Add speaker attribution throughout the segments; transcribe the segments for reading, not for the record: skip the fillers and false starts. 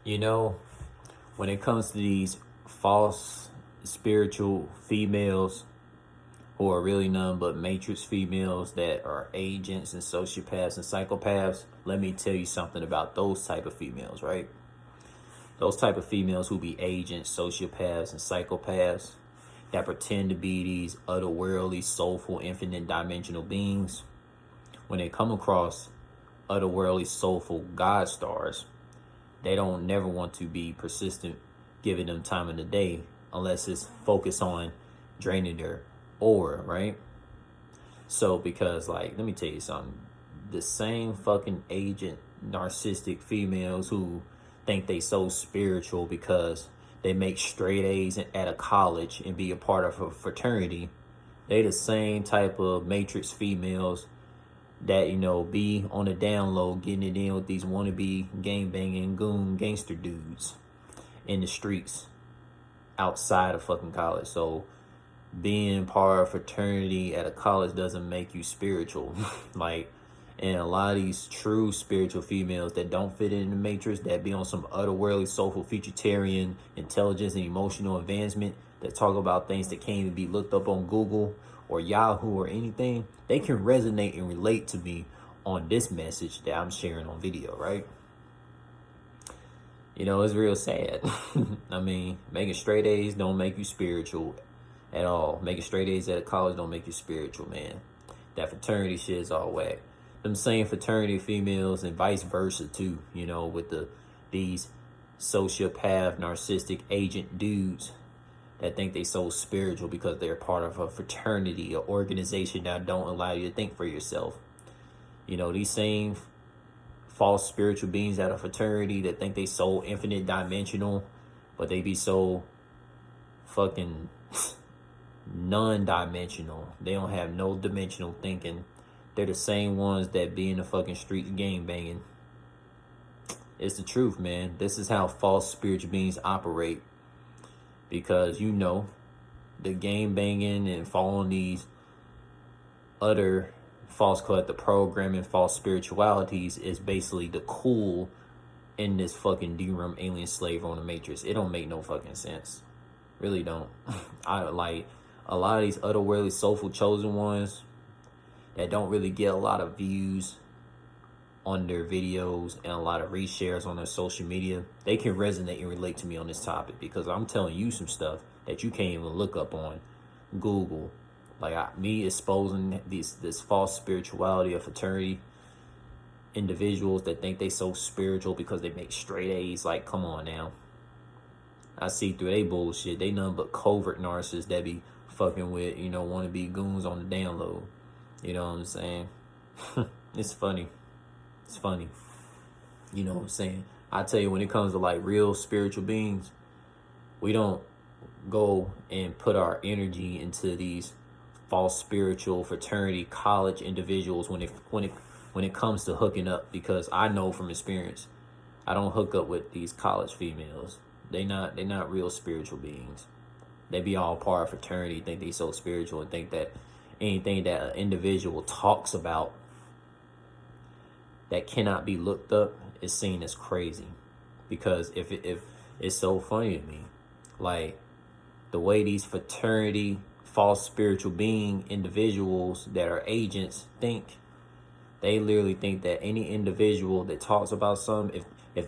Speaker 1: You know, when it comes to these false spiritual females who are really none but matrix females that are agents and sociopaths and psychopaths, let me tell you something about those type of females, right? Those type of females who be agents, sociopaths, and psychopaths that pretend to be these otherworldly, soulful, infinite dimensional beings. When they come across otherworldly, soulful God stars, they don't never want to be persistent giving them time in the day unless it's focused on draining their aura, right? So because, like, let me tell you something. The same fucking agent narcissistic females who think they so spiritual because they make straight A's at a college and be a part of a fraternity, they the same type of matrix females that, be on the down low, getting it in with these wannabe gang-banging goon gangster dudes in the streets outside of fucking college. So being part of fraternity at a college doesn't make you spiritual. And a lot of these true spiritual females that don't fit in the matrix, that be on some otherworldly, soulful, futuritarian, intelligence, and emotional advancement, that talk about things that can't even be looked up on Google or Yahoo or anything, they can resonate and relate to me on this message that I'm sharing on video, right? It's real sad. I mean, making straight A's don't make you spiritual at all. Making straight A's at a college don't make you spiritual, man. That fraternity shit is all whack. Them same fraternity females and vice versa too, with these sociopath, narcissistic agent dudes that think they so spiritual because they're part of a fraternity, an organization that don't allow you to think for yourself. These same false spiritual beings at a fraternity that think they so infinite dimensional, but they be so fucking non-dimensional. They don't have no dimensional thinking. They're the same ones that be in the fucking streets gang banging. It's the truth, man. This is how false spiritual beings operate. Because, the gang banging and following these other false collective programming, false spiritualities is basically the cool in this fucking DRAM alien slave on the matrix. It don't make no fucking sense. Really don't. I like a lot of these otherworldly, soulful, chosen ones that don't really get a lot of views on their videos and a lot of reshares on their social media. They can resonate and relate to me on this topic because I'm telling you some stuff that you can't even look up on Google. Me exposing this false spirituality of fraternity individuals that think they so spiritual because they make straight A's. Like, come on now. I see through they bullshit. They nothing but covert narcissists that be fucking with, want to be goons on the download. You know what I'm saying? It's funny. It's funny. You know what I'm saying? I tell you, when it comes to like real spiritual beings, we don't go and put our energy into these false spiritual fraternity college individuals when it comes to hooking up, because I know from experience, I don't hook up with these college females. They're not real spiritual beings. They be all part of fraternity, think they so spiritual, and think that anything that an individual talks about that cannot be looked up is seen as crazy. Because if it's so funny to me, like the way these fraternity false spiritual being individuals that are agents think, they literally think that any individual that talks about something, if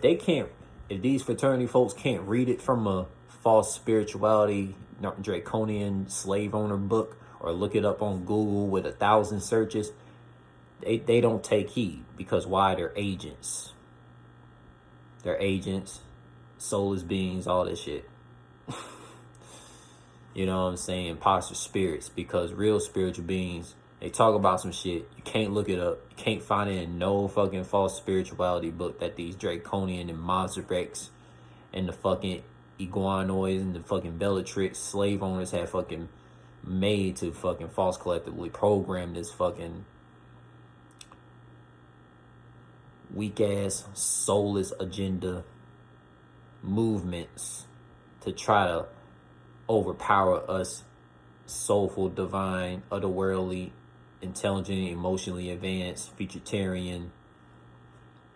Speaker 1: these fraternity folks can't read it from a false spirituality draconian slave owner book or look it up on Google with 1,000 searches, they don't take heed. Because why? They're agents. They're agents, soulless beings, all this shit. You know what I'm saying? Imposter spirits. Because real spiritual beings, they talk about some shit. You can't look it up. You can't find it in no fucking false spirituality book that these draconian and Masereks and the fucking iguanoids and the fucking Bellatrix slave owners have fucking made to fucking false collectively program this fucking weak ass soulless agenda movements to try to overpower us soulful, divine, otherworldly, intelligent, emotionally advanced, futuritarian,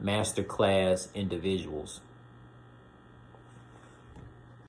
Speaker 1: masterclass individuals